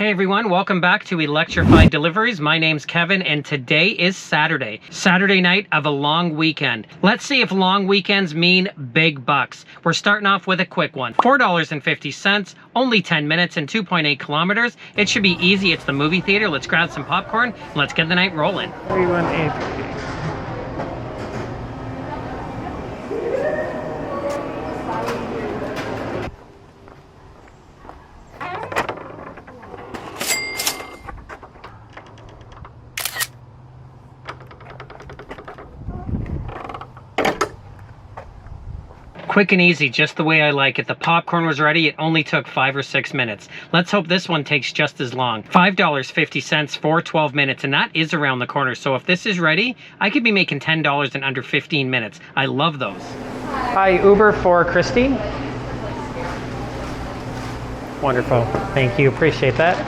Hey everyone, welcome back to Electrified Deliveries. My name's Kevin and today is Saturday night of a long weekend. Let's see if long weekends mean big bucks. We're starting off with a quick one. $4.50, only 10 minutes and 2.8 kilometers. It should be easy. It's the movie theater. Let's grab some popcorn and let's get the night rolling. 318. Quick and easy, just the way I like it. The popcorn was ready. It only took 5 or 6 minutes. Let's hope this one takes just as long. $5.50 for 12 minutes, and that is around the corner. So if this is ready, I could be making $10 in under 15 minutes. I love those. Hi, Uber for Christy. Wonderful. Thank you. Appreciate that.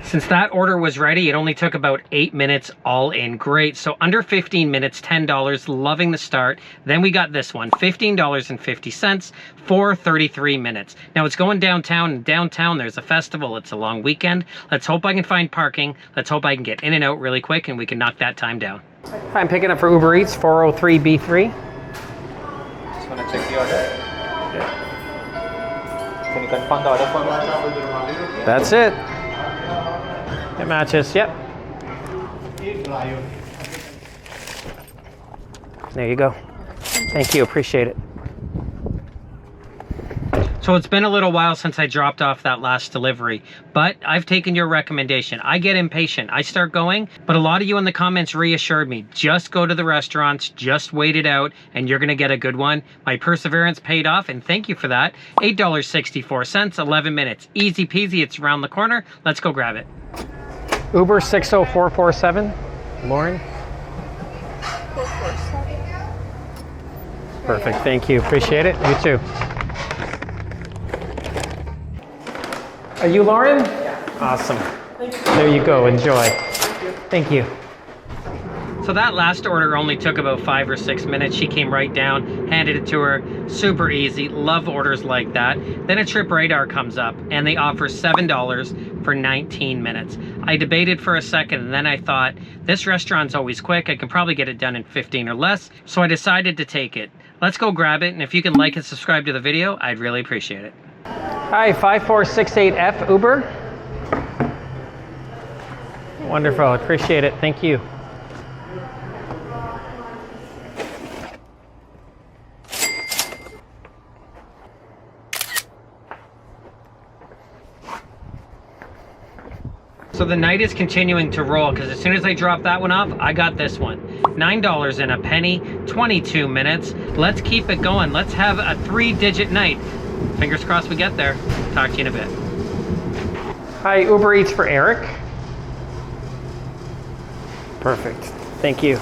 Since that order was ready, it only took about 8 minutes all in. Great. So under 15 minutes, $10, loving the start. Then we got this one, $15.50 for 33 minutes. Now it's going downtown, and downtown there's a festival. It's a long weekend. Let's hope I can find parking. Let's hope I can get in and out really quick and we can knock that time down. I'm picking up for Uber Eats, 403B3. Just want to check the order. Yeah. Can you confirm the order for me? That's it. It matches, yep. There you go. Thank you, appreciate it. So it's been a little while since I dropped off that last delivery, but I've taken your recommendation. I get impatient, I start going, but a lot of you in the comments reassured me, just go to the restaurants, just wait it out, and you're gonna get a good one. My perseverance paid off, and thank you for that. $8.64, 11 minutes. Easy peasy, it's around the corner. Let's go grab it. Uber 60447, Lauren. 447. Perfect, thank you, appreciate it. You too. Are you Lauren? Yeah. Awesome. There you go, enjoy. Thank you. So that last order only took about 5 or 6 minutes. She came right down, handed it to her. Super easy, love orders like that. Then a trip radar comes up and they offer $7 for 19 minutes. I debated for a second and then I thought, this restaurant's always quick. I can probably get it done in 15 or less. So I decided to take it. Let's go grab it. And if you can like and subscribe to the video, I'd really appreciate it. Hi, 5468F Uber. Wonderful, appreciate it, thank you. So the night is continuing to roll because as soon as I drop that one off, I got this one. $9 and a penny, 22 minutes. Let's keep it going. Let's have a 3-digit night. Fingers crossed we get there. Talk to you in a bit. Hi, Uber Eats for Eric. Perfect. Thank you.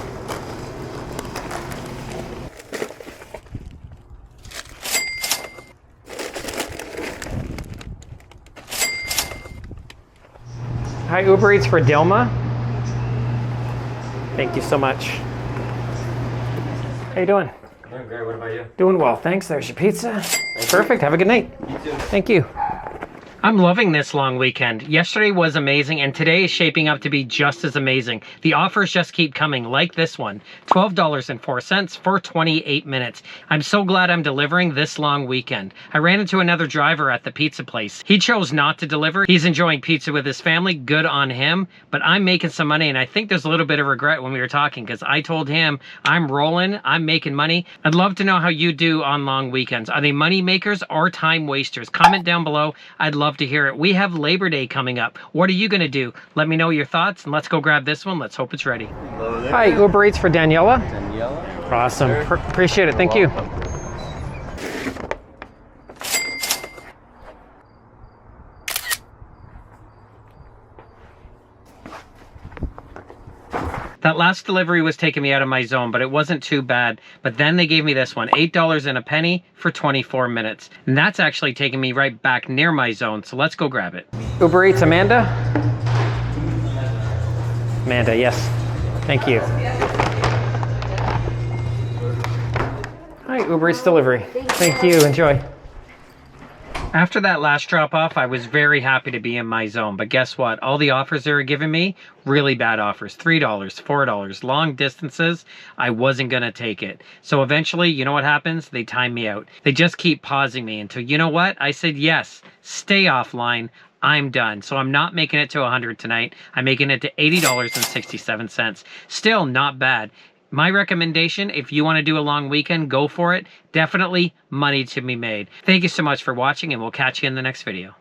Hi, Uber Eats for Dilma. Thank you so much. How you doing? Doing great, what about you? Doing well, thanks. There's your pizza. Perfect, have a good night. You too. Thank you. I'm loving this long weekend. Yesterday was amazing and today is shaping up to be just as amazing. The offers just keep coming, like this one. $12.04 for 28 minutes. I'm so glad I'm delivering this long weekend. I ran into another driver at the pizza place. He chose not to deliver. He's enjoying pizza with his family, good on him, but I'm making some money and I think there's a little bit of regret when we were talking because I told him I'm rolling, I'm making money. I'd love to know how you do on long weekends. Are they money makers or time wasters? Comment down below. I'd love to hear it. We have Labor Day coming up. What are you going to do? Let me know your thoughts and let's go grab this one. Let's hope it's ready. Hello there. Hi, Uber Eats for Daniela. Daniela. Awesome. Appreciate it. Thank you. That last delivery was taking me out of my zone, but it wasn't too bad. But then they gave me this one, $8 and a penny for 24 minutes. And that's actually taking me right back near my zone. So let's go grab it. Uber Eats, Amanda. Amanda, yes. Thank you. Hi, Uber Eats delivery. Thank you. Enjoy. After that last drop off, I was very happy to be in my zone. But guess what? All the offers they were giving me, really bad offers. $3, $4, long distances. I wasn't going to take it. So eventually, you know what happens? They time me out. They just keep pausing me until, you know what? I said, yes, stay offline. I'm done. So I'm not making it to 100 tonight. I'm making it to $80.67. Still not bad. My recommendation, if you want to do a long weekend, go for it. Definitely money to be made. Thank you so much for watching, and we'll catch you in the next video.